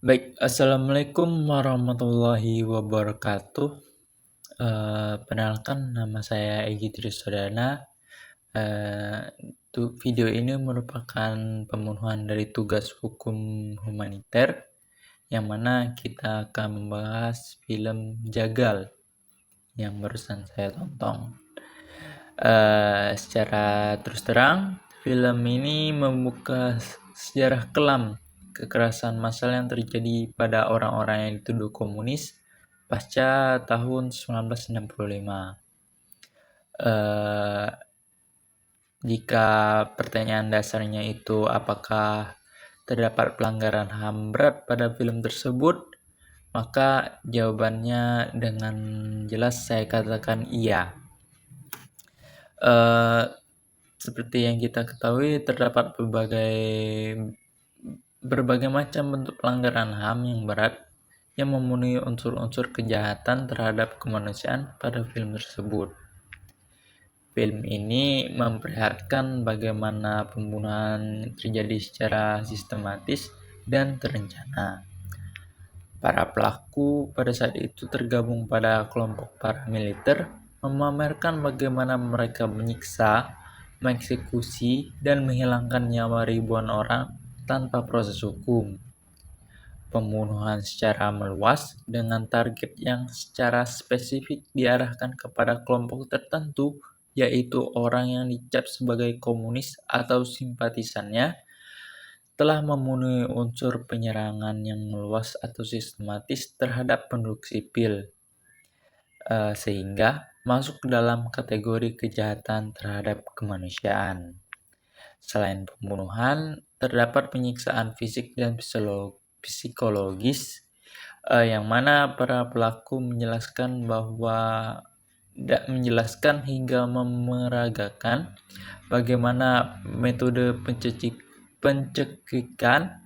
Baik, assalamualaikum warahmatullahi wabarakatuh. Perkenalkan nama saya Egy Trisodana. Video ini merupakan pemenuhan dari tugas hukum humaniter, yang mana kita akan membahas film Jagal yang barusan saya tonton. Secara terus terang, film ini membuka sejarah kelam kekerasan massal yang terjadi pada orang-orang yang dituduh komunis pasca tahun 1965. Jika pertanyaan dasarnya itu apakah terdapat pelanggaran HAM berat pada film tersebut, maka jawabannya dengan jelas saya katakan iya. Seperti yang kita ketahui, terdapat berbagai macam bentuk pelanggaran HAM yang berat yang memenuhi unsur-unsur kejahatan terhadap kemanusiaan pada film tersebut. Film ini memperlihatkan bagaimana pembunuhan terjadi secara sistematis dan terencana. Para pelaku pada saat itu tergabung pada kelompok paramiliter, memamerkan bagaimana mereka menyiksa, mengeksekusi, dan menghilangkan nyawa ribuan orang tanpa proses hukum. Pembunuhan secara meluas dengan target yang secara spesifik diarahkan kepada kelompok tertentu, yaitu orang yang dicap sebagai komunis atau simpatisannya, telah memenuhi unsur penyerangan yang meluas atau sistematis terhadap penduduk sipil, sehingga masuk ke dalam kategori kejahatan terhadap kemanusiaan. Selain pembunuhan, terdapat penyiksaan fisik dan psikologis, yang mana para pelaku menjelaskan hingga memeragakan bagaimana metode pencekikan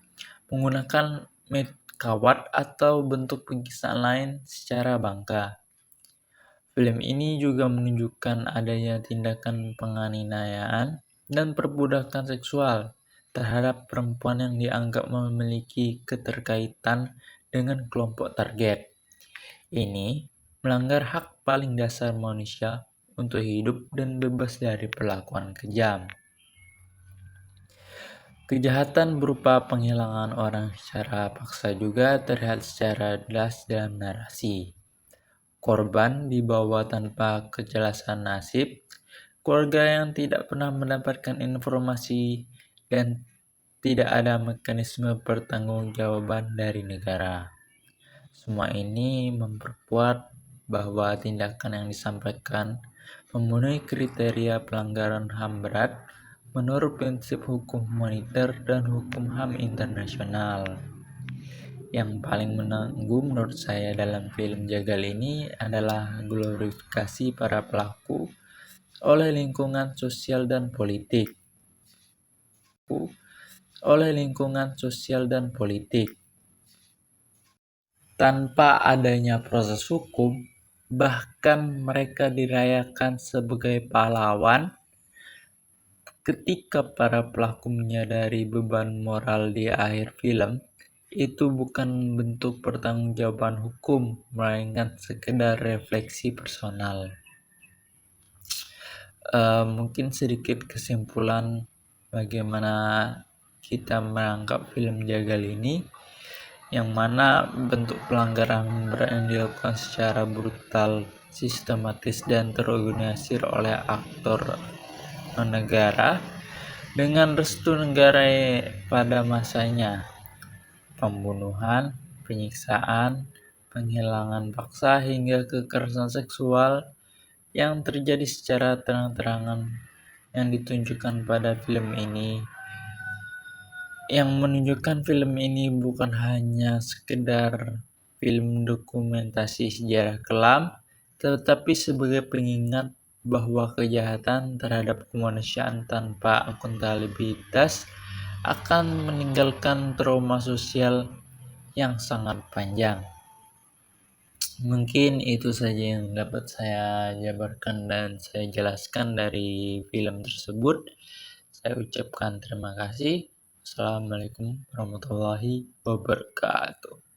menggunakan kawat atau bentuk penyiksaan lain secara bangka. Film ini juga menunjukkan adanya tindakan penganiayaan dan perbudakan seksual terhadap perempuan yang dianggap memiliki keterkaitan dengan kelompok target. Ini melanggar hak paling dasar manusia untuk hidup dan bebas dari perlakuan kejam. Kejahatan berupa penghilangan orang secara paksa juga terlihat secara jelas dalam narasi. Korban dibawa tanpa kejelasan nasib, keluarga yang tidak pernah mendapatkan informasi, dan tidak ada mekanisme pertanggungjawaban dari negara. Semua ini memperkuat bahwa tindakan yang disampaikan memenuhi kriteria pelanggaran HAM berat menurut prinsip hukum humaniter dan hukum HAM internasional. Yang paling menanggung menurut saya dalam film Jagal ini adalah glorifikasi para pelaku oleh lingkungan sosial dan politik. Tanpa adanya proses hukum, bahkan mereka dirayakan sebagai pahlawan. Ketika para pelaku menyadari beban moral di akhir film, itu bukan bentuk pertanggungjawaban hukum, melainkan sekedar refleksi personal. Mungkin sedikit kesimpulan bagaimana kita menangkap film Jagal ini, yang mana bentuk pelanggaran berat yang dilakukan secara brutal, sistematis, dan terorganisir oleh aktor negara dengan restu negara pada masanya. Pembunuhan, penyiksaan, penghilangan paksa, hingga kekerasan seksual yang terjadi secara terang-terangan yang ditunjukkan pada film ini, yang menunjukkan film ini bukan hanya sekedar film dokumentasi sejarah kelam, tetapi sebagai pengingat bahwa kejahatan terhadap kemanusiaan tanpa akuntabilitas akan meninggalkan trauma sosial yang sangat panjang. Mungkin itu saja yang dapat saya jabarkan dan saya jelaskan dari film tersebut. Saya ucapkan terima kasih. Assalamualaikum warahmatullahi wabarakatuh.